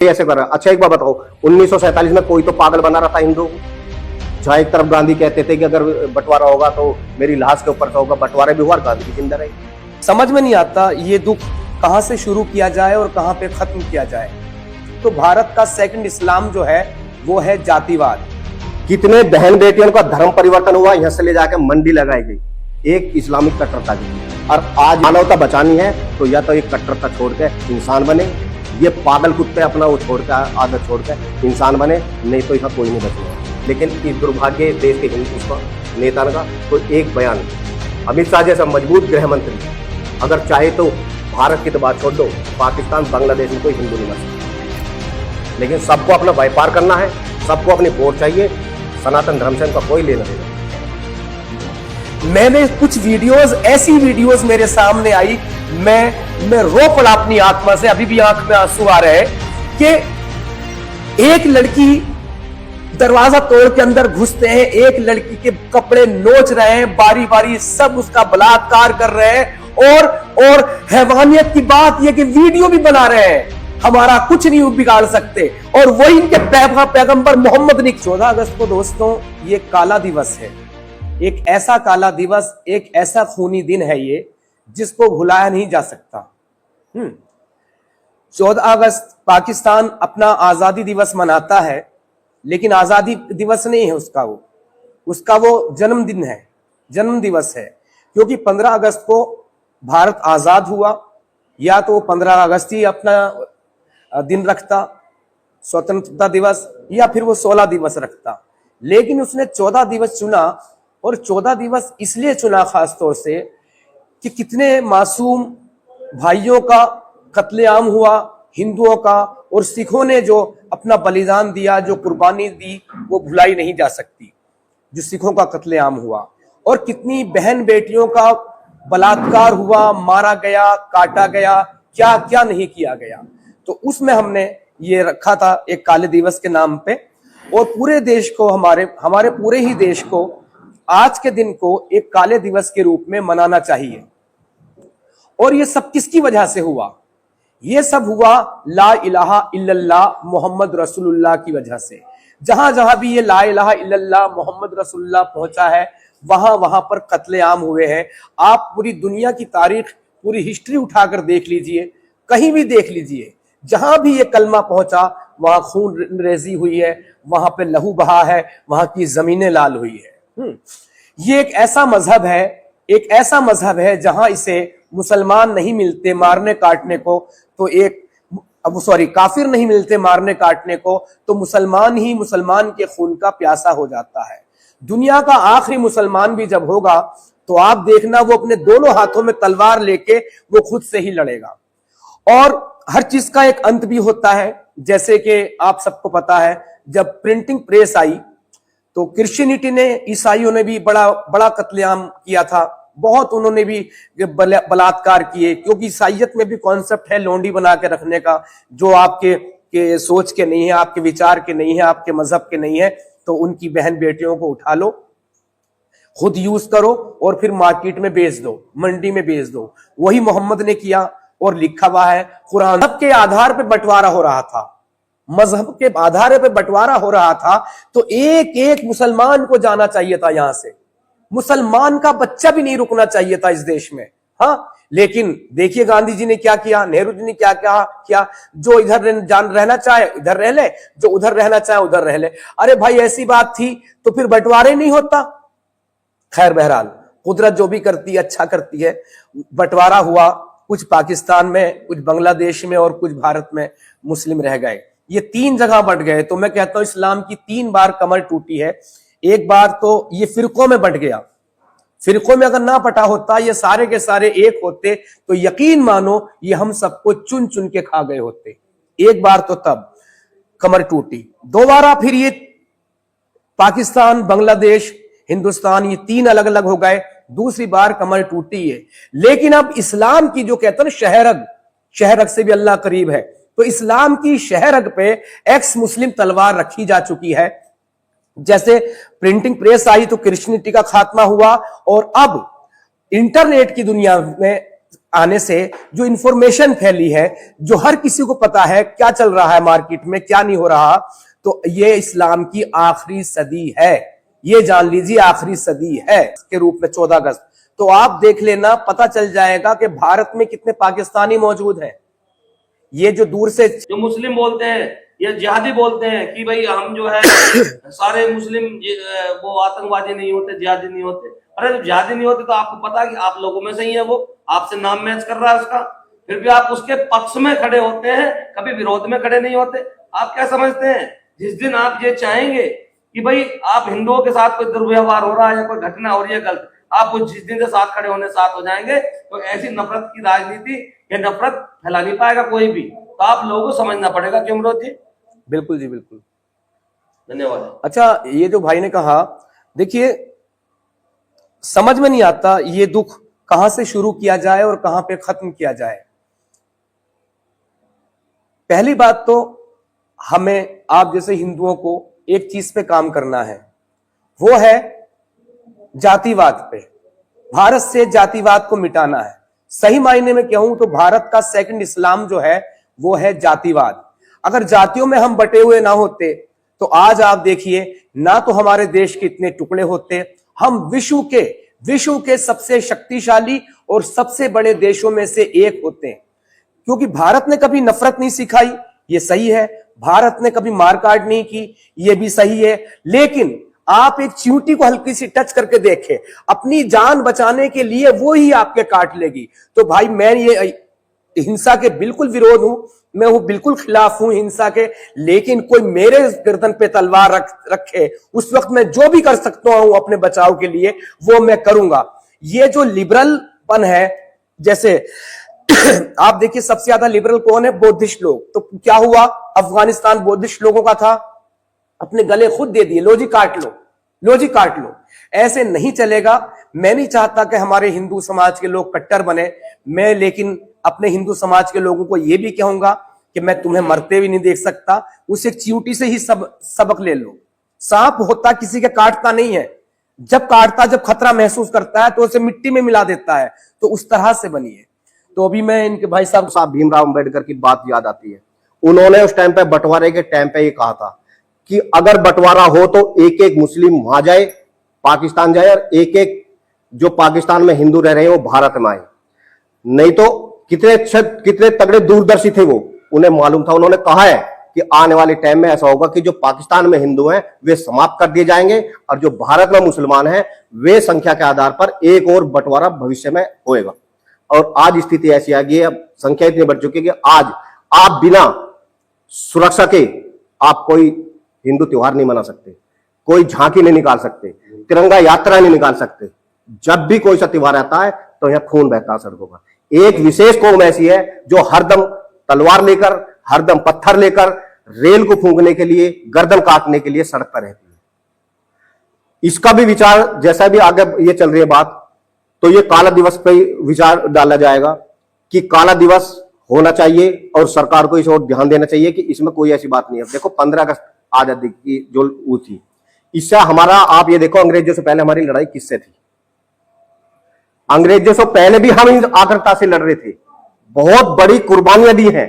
ऐसे कर रहा। अच्छा एक बात बताओ, 1947 में कोई तो पागल बना रहा था हिंदुओं को। जहां एक तरफ गांधी कहते थे कि अगर बंटवारा होगा तो मेरी लाश के ऊपर से होगा, बंटवारा भी हुआ, गांधी भी जिंदा रहे। समझ में नहीं आता ये दुख कहां से शुरू किया जाए और कहां पे खत्म किया जाए। तो भारत का सेकंड इस्लाम जो है वो है जातिवाद। कितने बहन बेटियों का धर्म परिवर्तन हुआ, यहाँ से ले जाकर मंडी लगाई गई एक इस्लामिक कट्टरता की। और आज मानवता बचानी है तो या तो एक कट्टरता छोड़ के इंसान बने, ये पागल कुत्ते अपना वो छोड़ के आदत छोड़ के इंसान बने, नहीं तो यहाँ कोई नहीं बचेगा। लेकिन इस दुर्भाग्य देश के हिंदू नेता का कोई एक बयान, अमित शाह जैसा मजबूत गृह मंत्री अगर चाहे तो भारत की तो बात छोड़ दो, पाकिस्तान बांग्लादेश में कोई हिंदू नहीं बच सकता। लेकिन सबको अपना व्यापार करना है, सबको अपनी वोट चाहिए, सनातन धर्म से उनका कोई लेना देना। मैंने कुछ वीडियोस, ऐसी वीडियोस मेरे सामने आई, मैं रो पड़ा अपनी आत्मा से, अभी भी आंख में आंसू आ रहे हैं कि एक लड़की दरवाजा तोड़ के अंदर घुसते हैं, एक लड़की के कपड़े नोच रहे हैं, बारी बारी सब उसका बलात्कार कर रहे हैं, और हैवानियत की बात यह कि वीडियो भी बना रहे हैं। हमारा कुछ नहीं बिगाड़ सकते, और वही इनके पैगंबर मोहम्मद ने। 14 अगस्त को दोस्तों ये काला दिवस है, एक ऐसा काला दिवस, एक ऐसा खूनी दिन है ये जिसको भुलाया नहीं जा सकता। 14 अगस्त पाकिस्तान अपना आजादी दिवस मनाता है, लेकिन आजादी दिवस नहीं है उसका वो जन्मदिन है, जन्म दिवस है। क्योंकि 15 अगस्त को भारत आजाद हुआ, या तो 15 अगस्त ही अपना दिन रखता स्वतंत्रता दिवस, या फिर वो 16 दिवस रखता। लेकिन उसने 14 दिवस चुना, और 14 दिवस इसलिए चुना खास तौर से कि कितने मासूम भाइयों का कत्लेआम हुआ, हिंदुओं का और सिखों ने जो अपना बलिदान दिया, जो कुर्बानी दी, वो भुलाई नहीं जा सकती। जो सिखों का कत्लेआम हुआ, और कितनी बहन बेटियों का बलात्कार हुआ, मारा गया, काटा गया, क्या क्या नहीं किया गया। तो उसमें हमने ये रखा था एक काले दिवस के नाम पे, और पूरे देश को, हमारे पूरे ही देश को आज के दिन को एक काले दिवस के रूप में मनाना चाहिए। और ये सब किसकी वजह से हुआ? ये सब हुआ ला इलाहा इल्लल्लाह मोहम्मद रसूलुल्लाह की वजह से। जहां जहां भी ये ला इलाहा इल्लल्लाह मोहम्मद रसूलुल्लाह पहुंचा है, वहां वहां पर कत्लेआम हुए हैं। आप पूरी दुनिया की तारीख, पूरी हिस्ट्री उठाकर देख लीजिए, कहीं भी देख लीजिए, जहां भी ये कलमा पहुंचा वहां खून रेजी हुई है, वहां पे लहू बहा है, वहां की जमीनें लाल हुई है। ये एक ऐसा मजहब है जहां इसे मुसलमान नहीं मिलते मारने काटने को, तो काफिर नहीं मिलते मारने काटने को, तो मुसलमान ही मुसलमान के खून का प्यासा हो जाता है। दुनिया का आखिरी मुसलमान भी जब होगा तो आप देखना वो अपने दोनों हाथों में तलवार लेके वो खुद से ही लड़ेगा। और हर चीज का एक अंत भी होता है। जैसे कि आप सबको पता है, जब प्रिंटिंग प्रेस आई तो क्रिश्चियनिटी ने, ईसाइयों ने भी बड़ा कत्लेआम किया था, बहुत उन्होंने भी बलात्कार किए। क्योंकि ईसाइयत में भी कॉन्सेप्ट है लोंडी बना के रखने का, जो आपके सोच के नहीं है, आपके विचार के नहीं है, आपके मजहब के नहीं है, तो उनकी बहन बेटियों को उठा लो, खुद यूज करो और फिर मार्केट में बेच दो, मंडी में बेच दो। वही मोहम्मद ने किया, और लिखा हुआ है कुरान के आधार पे बंटवारा हो रहा था, मजहब के आधार पे बंटवारा हो रहा था। तो एक एक मुसलमान को जाना चाहिए था यहां से, मुसलमान का बच्चा भी नहीं रुकना चाहिए था इस देश में। हाँ, लेकिन देखिए गांधी जी ने क्या किया, नेहरू जी ने क्या किया, जो इधर रहना चाहे इधर रह ले, जो उधर रहना चाहे उधर रह ले। अरे भाई ऐसी बात थी तो फिर बंटवारे नहीं होता। खैर बहरहाल कुदरत जो भी करती है अच्छा करती है। बंटवारा हुआ, कुछ पाकिस्तान में, कुछ बांग्लादेश में और कुछ भारत में मुस्लिम रह गए। ये 3 जगह बंट गए। तो मैं कहता हूं इस्लाम की 3 बार कमर टूटी है। एक बार तो ये फिरकों में बंट गया, फिरकों में अगर ना बटा होता, ये सारे के सारे एक होते, तो यकीन मानो ये हम सबको चुन चुन के खा गए होते। एक बार तो तब कमर टूटी, दोबारा फिर ये पाकिस्तान, बांग्लादेश, हिंदुस्तान, ये 3 अलग अलग हो गए। दूसरी बार कमर टूटी है। लेकिन अब इस्लाम की जो कहते हैं शहरग से भी अल्लाह करीब है, तो इस्लाम की शहरग पे एक्स मुस्लिम तलवार रखी जा चुकी है। जैसे प्रिंटिंग प्रेस आई तो क्रिश्चियनिटी का खात्मा हुआ, और अब इंटरनेट की दुनिया में आने से जो इंफॉर्मेशन फैली है, जो हर किसी को पता है क्या चल रहा है मार्केट में, क्या नहीं हो रहा, तो ये इस्लाम की आखिरी सदी है। ये जान लीजिए आखिरी सदी है के रूप में 14 अगस्त। तो आप देख लेना, पता चल जाएगा कि भारत में कितने पाकिस्तानी मौजूद हैं। ये जो दूर से जो मुस्लिम बोलते हैं या जिहादी बोलते हैं कि भाई हम जो है सारे मुस्लिम वो आतंकवादी नहीं होते, जिहादी नहीं होते। अरे जब जिहादी नहीं होते तो आपको पता है कि आप लोगों में से ही है, वो आपसे नाम मैच कर रहा है उसका, फिर भी आप उसके पक्ष में खड़े होते हैं, कभी विरोध में खड़े नहीं होते। आप क्या समझते हैं, जिस दिन आप ये चाहेंगे कि भाई आप हिंदुओं के साथ कोई दुर्व्यवहार हो रहा है या कोई घटना हो रही है गलत, आप उस जिस दिन से साथ खड़े होने साथ हो जाएंगे, तो ऐसी नफरत की राजनीति या नफरत फैला नहीं पाएगा कोई भी। तो आप लोगों को समझना पड़ेगा। क्यों अमरोज जी? बिल्कुल जी, बिल्कुल, धन्यवाद। अच्छा, ये जो भाई ने कहा, देखिए समझ में नहीं आता ये दुख कहां से शुरू किया जाए और कहां पे खत्म किया जाए। पहली बात तो हमें आप जैसे हिंदुओं को एक चीज पे काम करना है, वो है जातिवाद पे। भारत से जातिवाद को मिटाना है। सही मायने में कहूं तो भारत का सेकंड इस्लाम जो है वो है जातिवाद। अगर जातियों में हम बटे हुए ना होते तो आज आप देखिए, ना तो हमारे देश के इतने टुकड़े होते, हम विश्व के सबसे शक्तिशाली और सबसे बड़े देशों में से एक होते हैं। क्योंकि भारत ने कभी नफरत नहीं सिखाई, ये सही है। भारत ने कभी मारकाट नहीं की, ये भी सही है। लेकिन आप एक चींटी को हल्की सी टच करके देखें, अपनी जान बचाने के लिए वो ही आपके काट लेगी। तो भाई मैं ये हिंसा के बिल्कुल विरोध हूं, मैं वो बिल्कुल खिलाफ हूं हिंसा के। लेकिन कोई मेरे गर्दन पे तलवार रखे, उस वक्त मैं जो भी कर सकता हूं अपने बचाव के लिए वो मैं करूंगा। ये जो लिबरलपन है, जैसे आप देखिए सबसे ज्यादा लिबरल कौन है? बौद्धिस्ट लोग। तो क्या हुआ? अफगानिस्तान बौद्धिस्ट लोगों का था, अपने गले खुद दे दिए, लो जी काट लो, लो जी काट लो। ऐसे नहीं चलेगा। मैं नहीं चाहता कि हमारे हिंदू समाज के लोग कट्टर बने। मैं लेकिन अपने हिंदू समाज के लोगों को यह भी कहूंगा कि मैं तुम्हें मरते भी नहीं देख सकता। उस एक चींटी से ही सबक ले लो। सांप होता किसी के काटता नहीं है, जब काटता, जब खतरा महसूस करता है तो उसे मिट्टी में मिला देता है। तो उस तरह से बनिए। तो अभी मैं इनके भाई साहब भीमराव अंबेडकर की बात याद आती है। उन्होंने उस टाइम पे बंटवारे के टाइम पे ये कहा था कि अगर बंटवारा हो तो एक एक मुस्लिम वहां जाए, पाकिस्तान जाए, और एक एक जो पाकिस्तान में हिंदू रह रहे हैं वो भारत में आए। नहीं तो कितने तगड़े दूरदर्शी थे वो, उन्हें मालूम था। उन्होंने कहा है कि आने वाले टाइम में ऐसा होगा कि जो पाकिस्तान में हिंदू हैं वे समाप्त कर दिए जाएंगे और जो भारत में मुसलमान हैं वे संख्या के आधार पर एक और बंटवारा भविष्य में होएगा। और आज स्थिति ऐसी आ गई है, अब संख्या इतनी बढ़ चुकी है कि आज आप बिना सुरक्षा के आप कोई हिंदू त्योहार नहीं मना सकते, कोई झांकी नहीं निकाल सकते, तिरंगा यात्रा नहीं निकाल सकते। जब भी कोई सा त्योहार आता है तो यहाँ खून बहता है सड़कों पर। एक विशेष कौम ऐसी है जो हरदम तलवार लेकर, हरदम पत्थर लेकर, रेल को फूंकने के लिए, गर्दन काटने के लिए सड़क पर रहती है। इसका भी विचार, जैसा भी आगे ये चल रही है बात, तो ये काला दिवस पे विचार डाला जाएगा कि काला दिवस होना चाहिए और सरकार को इस ओर ध्यान देना चाहिए कि इसमें कोई ऐसी बात नहीं है। देखो 15 अगस्त आजादी की जो वो थी, इससे हमारा, आप ये देखो अंग्रेजों से पहले हमारी लड़ाई किससे थी? अंग्रेजों से पहले भी हम आक्रमता से लड़ रहे थे। बहुत बड़ी कुर्बानियां दी हैं,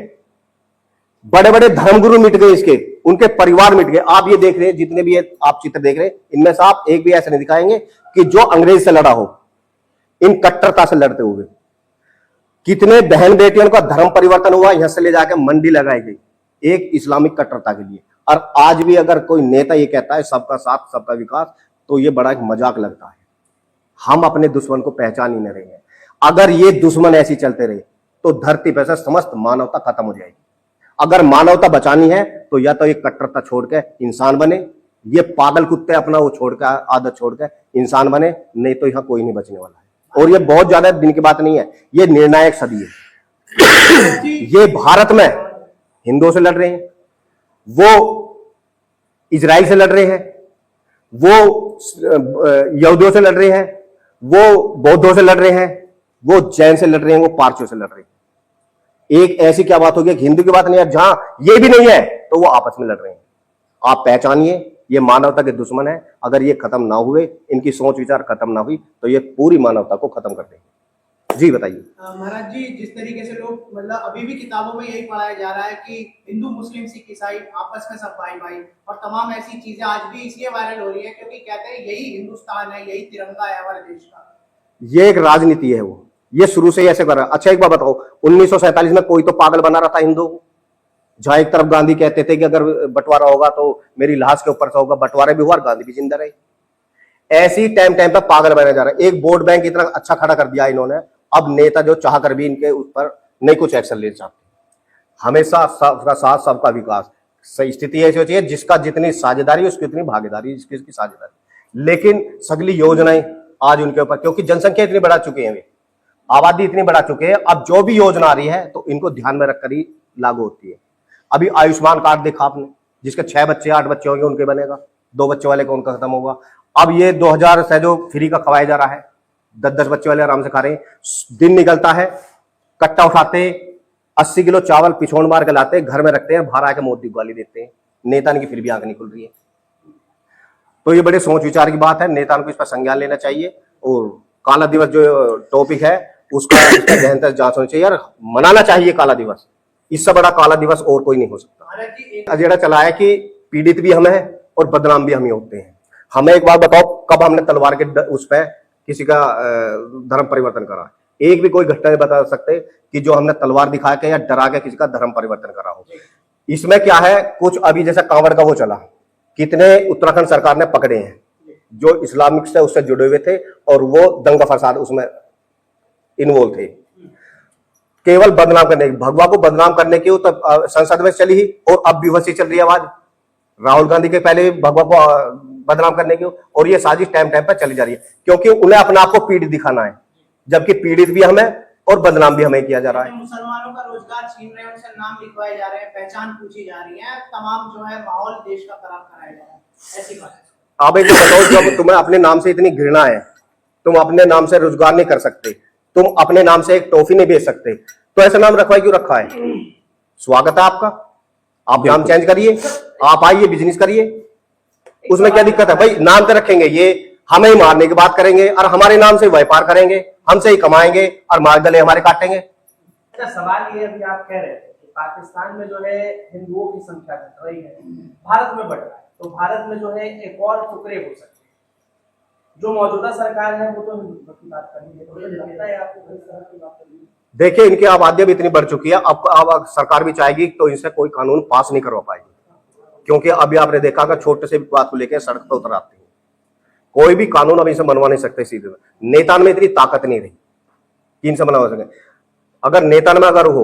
बड़े बड़े धर्मगुरु मिट गए, इसके उनके परिवार मिट गए। आप ये देख रहे हैं, जितने भी आप चित्र देख रहे हैं, इनमें से आप एक भी ऐसा नहीं दिखाएंगे कि जो अंग्रेज से लड़ा हो, इन कट्टरता से लड़ते हुए। कितने बहन बेटियों का धर्म परिवर्तन हुआ, यहां से ले जाकर मंडी लगाई गई एक इस्लामिक कट्टरता के लिए। और आज भी अगर कोई नेता ये कहता है सबका साथ सबका विकास, तो ये बड़ा एक मजाक लगता है। हम अपने दुश्मन को पहचान ही नहीं रहे हैं। अगर ये दुश्मन ऐसी चलते रहे तो धरती पर से समस्त मानवता खत्म हो जाएगी। अगर मानवता बचानी है तो या तो ये कट्टरता छोड़ के इंसान बने, ये पागल कुत्ते अपना वो छोड़ के, आदत छोड़ के इंसान बने, नहीं तो यहां कोई नहीं बचने वाला है। और ये बहुत ज्यादा दिन की बात नहीं है, ये निर्णायक सदी है। ये भारत में हिंदुओं से लड़ रहे हैं, वो इजराइल से लड़ रहे हैं, वो यहूदियों से लड़ रहे हैं, वो बौद्धों से लड़ रहे हैं, वो जैन से लड़ रहे हैं, वो पारसियों से लड़ रहे हैं। एक ऐसी क्या बात होगी, हिंदू की बात नहीं है, जहां ये भी नहीं है तो वो आपस में लड़ रहे हैं। आप पहचानिए, ये मानवता के दुश्मन है। अगर ये खत्म ना हुए, इनकी सोच विचार खत्म ना हुई, तो ये पूरी मानवता को खत्म कर देंगे। जी बताइए। महाराज जी, जिस तरीके से लोग मतलब अभी भी किताबों में यही पढ़ाया जा रहा है कि हिंदू मुस्लिम सिख ईसाई आपस में सब भाई भाई, और तमाम ऐसी चीजें आज भी इसलिए वायरल हो रही है क्योंकि कहते हैं यही हिंदुस्तान है, यही तिरंगा है हमारे देश का। ये एक राजनीति है, वो ये शुरू से ही ऐसे कर रहा है। अच्छा एक बात बताओ, 1947 में कोई तो पागल बना रहा था हिंदू को, जहां एक तरफ गांधी कहते थे कि अगर बंटवारा होगा तो मेरी लाश के ऊपर से होगा, बंटवारे भी हुआ और गांधी भी जिंदा रहे। ऐसी टाइम टाइम पर पागल बनाया जा रहा है। एक वोट बैंक इतना अच्छा खड़ा कर दिया इन्होंने, अब नेता जो चाह कर भी इनके ऊपर नहीं कुछ एक्शन ले चाहते। हमेशा सबका साथ सबका विकास, सही स्थिति ऐसी होती है जिसका जितनी साझेदारी उसकी उतनी भागीदारी, जिसकी उसकी साझेदारी। लेकिन सगली योजनाएं आज उनके ऊपर, क्योंकि जनसंख्या इतनी बढ़ा चुके हैं, आबादी इतनी बढ़ा चुके हैं, अब जो भी योजना आ रही है तो इनको ध्यान में रखकर ही लागू होती है। अभी आयुष्मान कार्ड देखा आपने, जिसके 6 बच्चे 8 बच्चे होंगे उनके बनेगा, 2 बच्चे वाले का उनका खत्म होगा। अब ये 2000 से जो फ्री का खवाया जा रहा है, 10-10 बच्चे वाले आराम से खा रहे हैं। दिन निकलता है, कट्टा उठाते, 80 किलो चावल पिछोड़ मार के लाते, घर में रखते हैं, बाहर आके मोदी को गाली देते हैं। नेता की फिर भी आंख नहीं खुल रही है। तो ये बड़े सोच विचार की बात है, नेता को इस पर संज्ञान लेना चाहिए। और काला दिवस जो टॉपिक है उसका गहन जांच होनी चाहिए, यार मनाना चाहिए काला दिवस। इससे बड़ा काला दिवस और कोई नहीं हो सकता। अजेंडा चला है कि पीड़ित भी हम हैं और बदनाम भी हम ही होते हैं। हमें एक बात बताओ, कब हमने तलवार के उस पर किसी का धर्म परिवर्तन करा? एक भी कोई घटना नहीं बता सकते कि जो हमने तलवार दिखा के या डरा के किसी का धर्म परिवर्तन करा हो। इसमें क्या है, कुछ अभी जैसे कांवड़ का वो चला, कितने उत्तराखंड सरकार ने पकड़े हैं जो इस्लामिक से उससे जुड़े हुए थे और वो दंगा फसाद उसमें इन्वॉल्व थे, केवल बदनाम करने की, भगवा को बदनाम करने की। तब संसद में चली ही, और अब भी वैसी चल रही है आवाज। राहुल गांधी के पहले भगवा को बदनाम करने की, और ये साजिश टाइम टाइम पर चली जा रही है, क्योंकि उन्हें अपने आप को पीड़ित दिखाना है, जबकि पीड़ित भी हमें और बदनाम भी हमें किया जा रहा है। मुसलमानों का रोजगार छीन रहे हैं, उनसे नाम लिखवाए जा रहे हैं, पहचान पूछी जा रही है, तमाम जो है माहौल देश का खराब कराया जा रहा है, ऐसी बात है। आप एक बताओ, जब तुम्हें अपने नाम से इतनी घृणा है, तुम अपने नाम से रोजगार नहीं कर सकते, तुम अपने नाम से एक टॉफी नहीं बेच सकते, तो ऐसा नाम रखवाई क्यों रखा है? स्वागत है आपका, आप नाम चेंज करिए, आप आइए बिजनेस करिए, उसमें क्या दिक्कत है भाई? नाम तो रखेंगे, ये हमें ही मारने की बात करेंगे और हमारे नाम से व्यापार करेंगे, हमसे ही कमाएंगे और मार गले हमारे काटेंगे। अच्छा, सवाल ये अभी आप कह रहे थे कि पाकिस्तान में जो है हिंदुओं की संख्या घट रही है, भारत में बढ़ रहा है, तो भारत में जो है एक और टुकड़े हो सकते हैं। जो मौजूदा सरकार है वो तो हिंदुत्व की बात कर रही है, तो लगता है आपको इस तरह की बात कर रही है? देखिए, इनकी आबादी भी इतनी बढ़ चुकी है, अब सरकार भी चाहेगी तो इनसे कोई कानून पास नहीं करवा पाएगी, क्योंकि अभी आपने देखा कि छोटे से बात को लेकर सड़क पर उतर आते हैं। कोई भी कानून अब इनसे बनवा नहीं सकते सीधे। नेता में इतनी ताकत नहीं रही कि इनसे बनवा सके। अगर नेता में अगर हो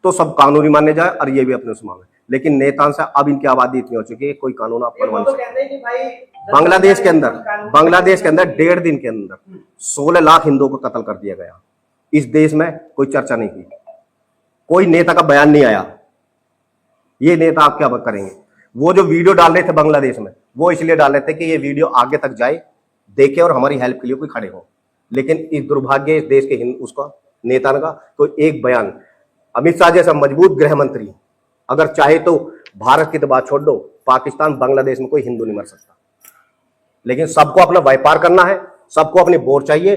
तो सब कानूनी माने जाए और ये भी अपने उसमें, लेकिन नेता से अब इनकी आबादी इतनी हो चुकी है कोई कानून आप बनवा नहीं सकते। बांग्लादेश के अंदर 1.5 दिन के अंदर 16 लाख हिंदुओं को कत्ल कर दिया गया। इस देश में कोई चर्चा नहीं की, कोई नेता का बयान नहीं आया। ये नेता आप क्या करेंगे? वो जो वीडियो डाल रहे थे बांग्लादेश में, वो इसलिए डाल रहे थे कि ये वीडियो आगे तक जाए, देखे और हमारी हेल्प के लिए कोई खड़े हो। लेकिन इस दुर्भाग्य इस देश के उसका नेता का कोई एक बयान, अमित शाह जैसा मजबूत गृह मंत्री अगर चाहे तो भारत की तो बात छोड़ दो, पाकिस्तान बांग्लादेश में कोई हिंदू नहीं मर सकता। लेकिन सबको अपना व्यापार करना है, सबको अपनी वोट चाहिए,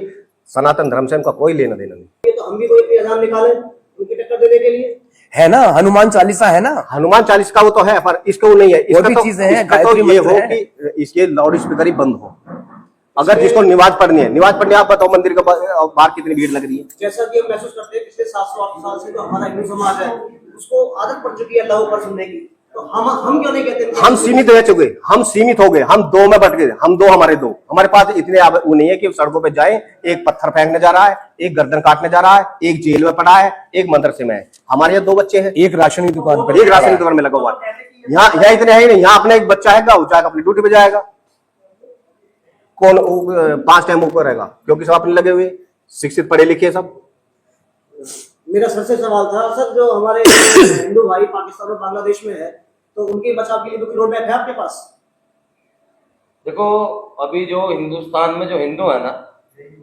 सनातन धर्म से उनका कोई लेना देना नहीं। तो हम भी कोई अजान निकाले उनकी टक्कर देने के लिए? है ना, हनुमान चालीसा है ना, हनुमान चालीसा का वो तो है, पर इसका वो नहीं है। इसका भी चीजें हैं, तो ये हो कि इसके लाउड स्पीकर ही बंद हो। अगर जिसको नमाज पढ़नी है, नमाज पढ़नी, आप बताओ मंदिर के बाहर कितनी भीड़ लग रही है। जैसा कि हम महसूस करते हैं पिछले 700-800 साल से जो हमारा हिंदू समाज है उसको आदत पड़ चुकी है अल्लाह ऊपर सुनने की, तो हम क्यों नहीं कहते? हम सीमित रह चुके, हम सीमित हो गए, हम दो में बट गए, हम दो हमारे दो। हमारे पास इतने वो नहीं है कि सड़कों पे जाए, एक पत्थर फेंकने जा रहा है, एक गर्दन काटने जा रहा है, एक जेल में पड़ा है, एक मदरसे में है। हमारे यहाँ 2 बच्चे हैं, एक राशन की दुकान पर, एक राशन की दुकान में लगा हुआ है। यहाँ इतने है ही नहीं। यहाँ अपना एक बच्चा है, वो जाकर अपनी ड्यूटी पे जाएगा, कौन 5 टाइम ऊपर रहेगा? क्योंकि सब अपने लगे हुए, शिक्षित पढ़े लिखे सब। मेरा सबसे सवाल था सर, जो हमारे हिंदू भाई पाकिस्तान और बांग्लादेश में है, तो उनके बचाव के लिए कोई रोड मैप है आपके पास? देखो, अभी जो हिंदुस्तान में जो हिंदू है ना,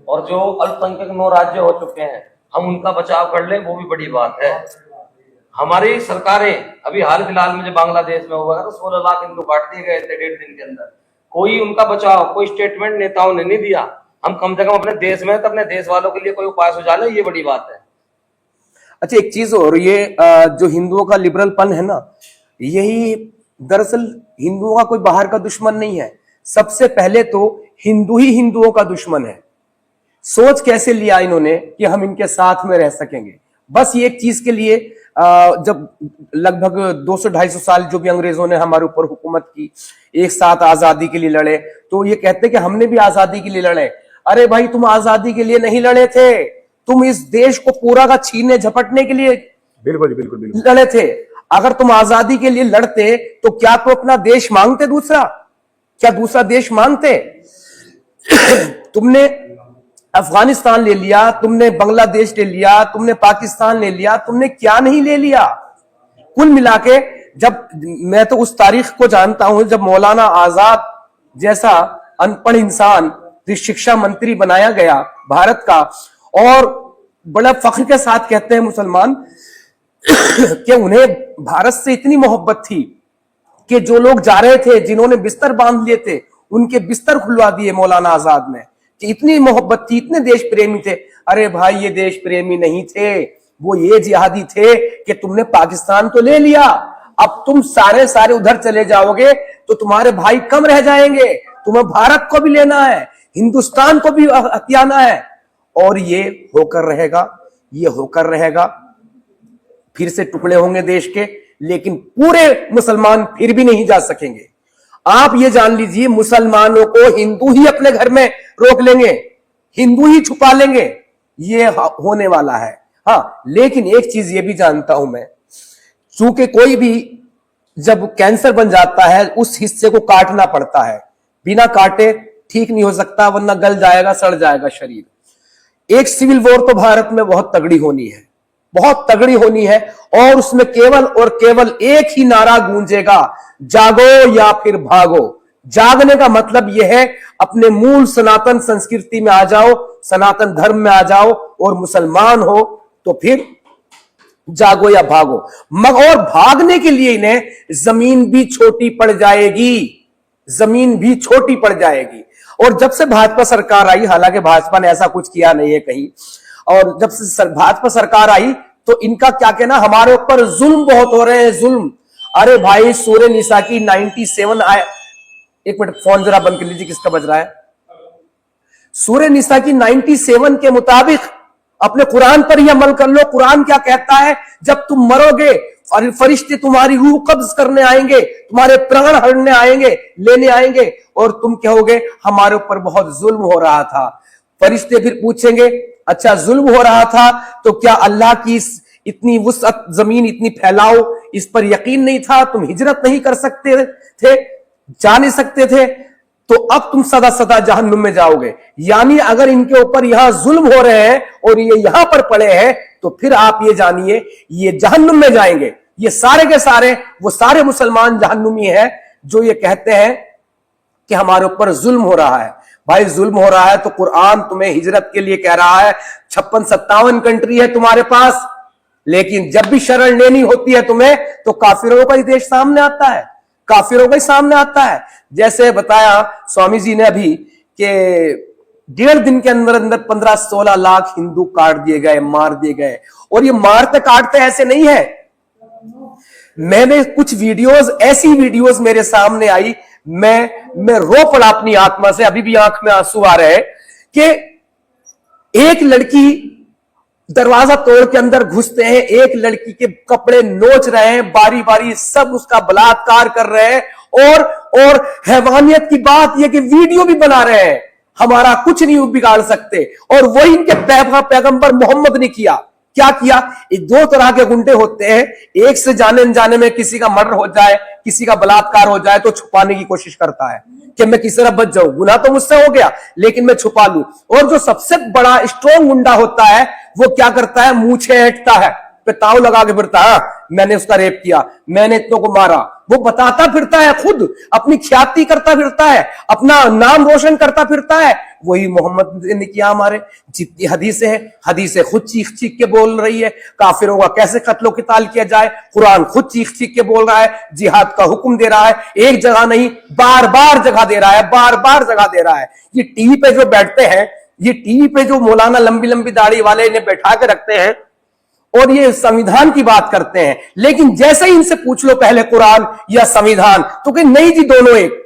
और जो अल्पसंख्यक 9 राज्य हो चुके हैं, हम उनका बचाव कर लें वो भी बड़ी बात है। हमारी सरकारें अभी हाल फिलहाल में जो बांग्लादेश में हुआ तो 16 लाख हिंदू काट दिए गए थे 1.5 दिन के अंदर। कोई उनका बचाव, कोई स्टेटमेंट नेताओं ने नहीं दिया। हम कम से कम अपने देश में तो अपने देश वालों के लिए कोई उपाय सुझा ले, ये बड़ी बात है। अच्छा, एक चीज और, ये जो हिंदुओं का लिबरलपन है ना, यही दरअसल हिंदुओं का कोई बाहर का दुश्मन नहीं है। सबसे पहले तो हिंदू ही हिंदुओं का दुश्मन है। सोच कैसे लिया इन्होंने कि हम इनके साथ में रह सकेंगे? बस ये एक चीज के लिए जब लगभग 200-250 साल जो भी अंग्रेजों ने हमारे ऊपर हुकूमत की, एक साथ आजादी के लिए लड़े, तो ये कहते कि हमने भी आजादी के लिए लड़े। अरे भाई, तुम आजादी के लिए नहीं लड़े थे, तुम इस देश को पूरा का छीनने झपटने के लिए बिल्कुल बिल्कुल बिल्कुल लड़े थे। अगर तुम आजादी के लिए लड़ते तो क्या तुम अपना देश मांगते दूसरा? क्या दूसरा देश मांगते? तुमने अफगानिस्तान ले लिया, तुमने बांग्लादेश ले लिया, तुमने पाकिस्तान ले लिया, तुमने क्या नहीं ले लिया? कुल मिला के, जब मैं तो उस तारीख को जानता हूं जब मौलाना आजाद जैसा अनपढ़ इंसान शिक्षा मंत्री बनाया गया भारत का, और बड़ा फख्र के साथ कहते हैं मुसलमान कि उन्हें भारत से इतनी मोहब्बत थी कि जो लोग जा रहे थे, जिन्होंने बिस्तर बांध लिए थे, उनके बिस्तर खुलवा दिए मौलाना आजाद ने, कि इतनी मोहब्बत थी, इतने देश प्रेमी थे। अरे भाई, ये देश प्रेमी नहीं थे, वो ये जिहादी थे कि तुमने पाकिस्तान तो ले लिया, अब तुम सारे उधर चले जाओगे तो तुम्हारे भाई कम रह जाएंगे, तुम्हें भारत को भी लेना है, हिंदुस्तान को भी हथियाना है, और ये होकर रहेगा, ये होकर रहेगा। फिर से टुकड़े होंगे देश के, लेकिन पूरे मुसलमान फिर भी नहीं जा सकेंगे। आप ये जान लीजिए, मुसलमानों को हिंदू ही अपने घर में रोक लेंगे, हिंदू ही छुपा लेंगे, ये होने वाला है। हाँ, लेकिन एक चीज ये भी जानता हूं मैं, चूंकि कोई भी जब कैंसर बन जाता है उस हिस्से को काटना पड़ता है, बिना काटे ठीक नहीं हो सकता, वरना गल जाएगा, सड़ जाएगा शरीर। एक सिविल वॉर तो भारत में बहुत तगड़ी होनी है, बहुत तगड़ी होनी है, और उसमें केवल और केवल एक ही नारा गूंजेगा, जागो या फिर भागो। जागने का मतलब यह है अपने मूल सनातन संस्कृति में आ जाओ, सनातन धर्म में आ जाओ, और मुसलमान हो तो फिर जागो या भागो। और भागने के लिए इन्हें जमीन भी छोटी पड़ जाएगी, जमीन भी छोटी पड़ जाएगी। और जब से भाजपा सरकार आई, हालांकि भाजपा ने ऐसा कुछ किया नहीं है कहीं, और जब से भाजपा सरकार आई तो इनका क्या कहना, हमारे ऊपर जुल्म बहुत हो रहे हैं, जुल्म। अरे भाई, सूरह निसा की 97 आया, एक मिनट फोन जरा बंद कर लीजिए, किसका बज रहा है? सूरह निसा की 97 के मुताबिक अपने कुरान पर ही अमल कर लो। कुरान क्या कहता है? जब तुम मरोगे फरिश्ते तुम्हारी रूह कब्ज करने आएंगे, तुम्हारे प्राण हरने आएंगे, लेने आएंगे, और तुम कहोगे हमारे ऊपर बहुत जुल्म हो रहा था। फरिश्ते फिर पूछेंगे, अच्छा जुल्म हो रहा था तो क्या अल्लाह की इतनी वुसअत, जमीन इतनी फैलाओ, इस पर यकीन नहीं था? तुम हिजरत नहीं कर सकते थे, जा नहीं सकते थे? तो अब तुम सदा सदा जहन्नुम में जाओगे। यानी अगर इनके ऊपर यहां जुल्म हो रहे हैं और ये यहां पर पड़े हैं, तो फिर आप ये जानिए ये जहन्नुम में जाएंगे। ये सारे के सारे, वो सारे मुसलमान जहन्नुमी हैं जो ये कहते हैं कि हमारे ऊपर जुल्म हो रहा है। भाई, जुल्म हो रहा है तो कुरान तुम्हें हिजरत के लिए कह रहा है। 56-57 कंट्री है तुम्हारे पास, लेकिन जब भी शरण लेनी होती है तुम्हें, तो काफिरों का ही देश सामने आता है, काफिरों का ही सामने आता है। जैसे बताया स्वामी जी ने अभी कि 1.5 दिन के अंदर अंदर 15-16 लाख हिंदू काट दिए गए, मार दिए गए। और ये मारते काटते ऐसे नहीं है, मैंने कुछ वीडियोस, ऐसी वीडियोस मेरे सामने आई, मैं रो पड़ा अपनी आत्मा से, अभी भी आंख में आंसू आ रहे हैं कि एक लड़की दरवाजा तोड़ के अंदर घुसते हैं, एक लड़की के कपड़े नोच रहे हैं, बारी बारी सब उसका बलात्कार कर रहे हैं, और हैवानियत की बात यह कि वीडियो भी बना रहे हैं। हमारा कुछ नहीं बिगाड़ सकते। और वही इनके पैगंबर मोहम्मद ने किया। क्या किया? ये 2 तरह के गुंडे होते हैं, एक से जाने अनजाने में किसी का मर्डर हो जाए, किसी का बलात्कार हो जाए तो छुपाने की कोशिश करता है कि मैं किसी तरह बच जाऊं, गुनाह तो मुझसे हो गया लेकिन मैं छुपा लूं। और जो सबसे बड़ा स्ट्रॉन्ग गुंडा होता है वो क्या करता है? मूछें ऐंठता है, पे ताव लगा के फिरता है, मैंने उसका रेप किया, मैंने इतनों को मारा। वो बताता फिरता है, खुद अपनी ख्याति करता फिरता है, अपना नाम रोशन करता फिरता है। वही मोहम्मद ने किया। हमारे जितनी हदीसें हैं, हदीसें खुद चीख चीख के बोल रही है काफिरों का कैसे कत्लो क़िताल किया जाए। कुरान खुद चीख चीख के बोल रहा है, जिहाद का हुक्म दे रहा है, एक जगह नहीं बार बार जगह दे रहा है, बार बार जगह दे रहा है। ये टीवी पे जो बैठते हैं, ये टीवी पे जो मौलाना लंबी लंबी दाढ़ी वाले इन्हें बैठा के रखते हैं और ये संविधान की बात करते हैं, लेकिन जैसे ही इनसे पूछ लो पहले कुरान या संविधान, तो कि नहीं जी दोनों एक।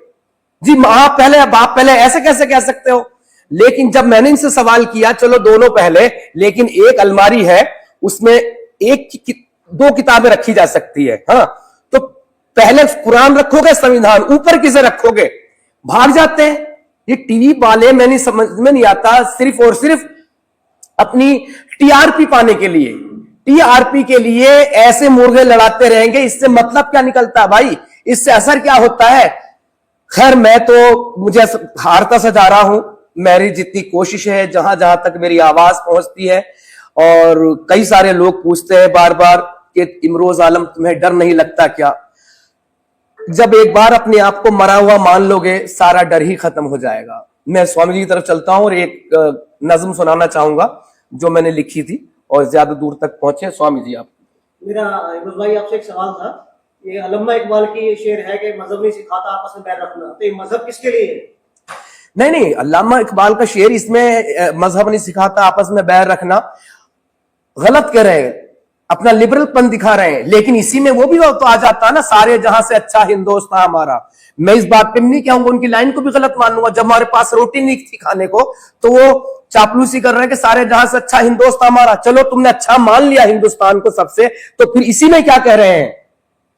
जी आप पहले बाप पहले, ऐसे कैसे कह सकते हो। लेकिन जब मैंने इनसे सवाल किया चलो दोनों पहले, लेकिन एक अलमारी है उसमें दो किताबें रखी जा सकती है, हाँ, तो पहले कुरान रखोगे संविधान, ऊपर किसे रखोगे, भाग जाते हैं। ये टीवी वाले मैंने समझ में नहीं आता, सिर्फ और सिर्फ अपनी टीआरपी पाने के लिए, टीआरपी के लिए ऐसे मुर्गे लड़ाते रहेंगे। इससे मतलब क्या निकलता है भाई, इससे असर क्या होता है। खैर मैं तो मुझे हारता सा जा रहा हूं, मेरी जितनी कोशिश है, जहां जहां तक मेरी आवाज पहुंचती है। और कई सारे लोग पूछते हैं बार बार कि इमरोज आलम तुम्हें डर नहीं लगता क्या। जब एक बार अपने आप को मरा हुआ मान लोगे, सारा डर ही खत्म हो जाएगा। मैं स्वामी जी की तरफ चलता हूं और एक नज्म सुनाना चाहूंगा जो मैंने लिखी थी और ज्यादा दूर तक पहुंचे। स्वामी जी आप। मेरा इमरोज भाई आपसे एक सवाल था, ये अल्लामा इकबाल की ये शेर है कि मजहब नहीं सिखाता आपस में बैर रखना, तो ये मजहब किसके लिए है? नहीं, अल्लामा इकबाल का शेर, इसमें मजहब नहीं सिखाता आपस में बैर रखना, गलत कह रहे हैं, अपना लिबरलपन दिखा रहे हैं। लेकिन इसी में वो भी तो आ जाता है ना, सारे जहां से अच्छा हिंदुस्तान हमारा। मैं इस बात पे नहीं कहूंगा, उनकी लाइन को भी गलत मानूंगा। जब हमारे पास रोटी नहीं थी खाने को, तो वो चापलूसी कर रहे हैं कि सारे जहां से अच्छा हिंदुस्तान हमारा। चलो तुमने अच्छा मान लिया हिंदुस्तान को सबसे, तो फिर इसी में क्या कह रहे हैं,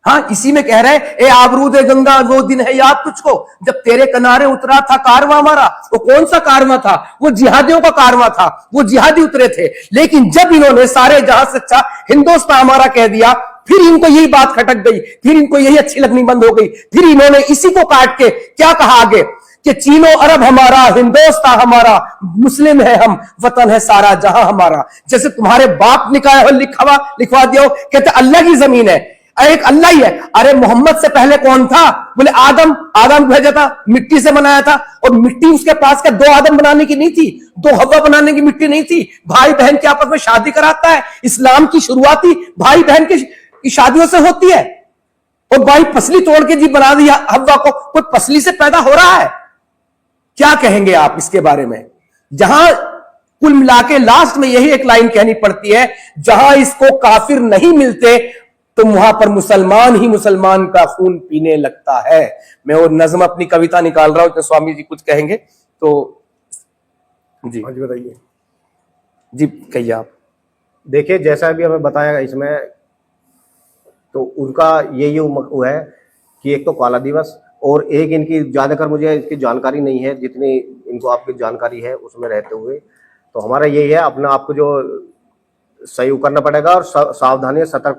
हाँ इसी में कह रहे हैं, ए आबरूद गंगा वो दिन है याद तुझको, जब तेरे किनारे उतरा था कारवां हमारा। वो कौन सा कारवां था, वो जिहादियों का कारवां था, वो जिहादी उतरे थे। लेकिन जब इन्होंने सारे जहां से अच्छा हिंदुस्तान हमारा कह दिया, फिर इनको यही बात खटक गई, फिर इनको यही अच्छी लगनी बंद हो गई। फिर इन्होंने इसी को काट के क्या कहा आगे कि चीनो अरब हमारा, हिंदुस्तान हमारा, मुस्लिम है हम, वतन है सारा जहां हमारा। जैसे तुम्हारे बाप लिखवा दिया हो, कहते अल्लाह की जमीन है, एक अल्लाह ही है। अरे मोहम्मद से पहले कौन था, बोले आदम भेजा था, मिट्टी से बनाया था। और मिट्टी उसके पास क्या दो आदम बनाने की नहीं थी, दो हवा बनाने की मिट्टी नहीं थी। भाई बहन के आपस में शादी कराता है। इस्लाम की शुरुआती भाई बहन की शादियों से होती है। और भाई पसली तोड़ के जी बना दिया हवा को, कोई पसली से पैदा हो रहा है। क्या कहेंगे आप इसके बारे में। जहां कुल मिला के लास्ट में यही एक लाइन कहनी पड़ती है, जहां इसको काफिर नहीं मिलते तो वहां पर मुसलमान ही मुसलमान का खून पीने लगता है। मैं और नज्म अपनी कविता निकाल रहा हूं, तो स्वामी जी कुछ कहेंगे तो जी बताइए। जी कहिए आप। देखिए जैसा भी हमें बताया इसमें, तो उनका यही वो है कि एक तो काला दिवस, और एक इनकी ज्यादातर मुझे इसकी जानकारी नहीं है, जितनी इनको आपकी जानकारी है उसमें रहते हुए, तो हमारा यही है अपना आपको जो सही करना पड़ेगा और सावधानी सतर्क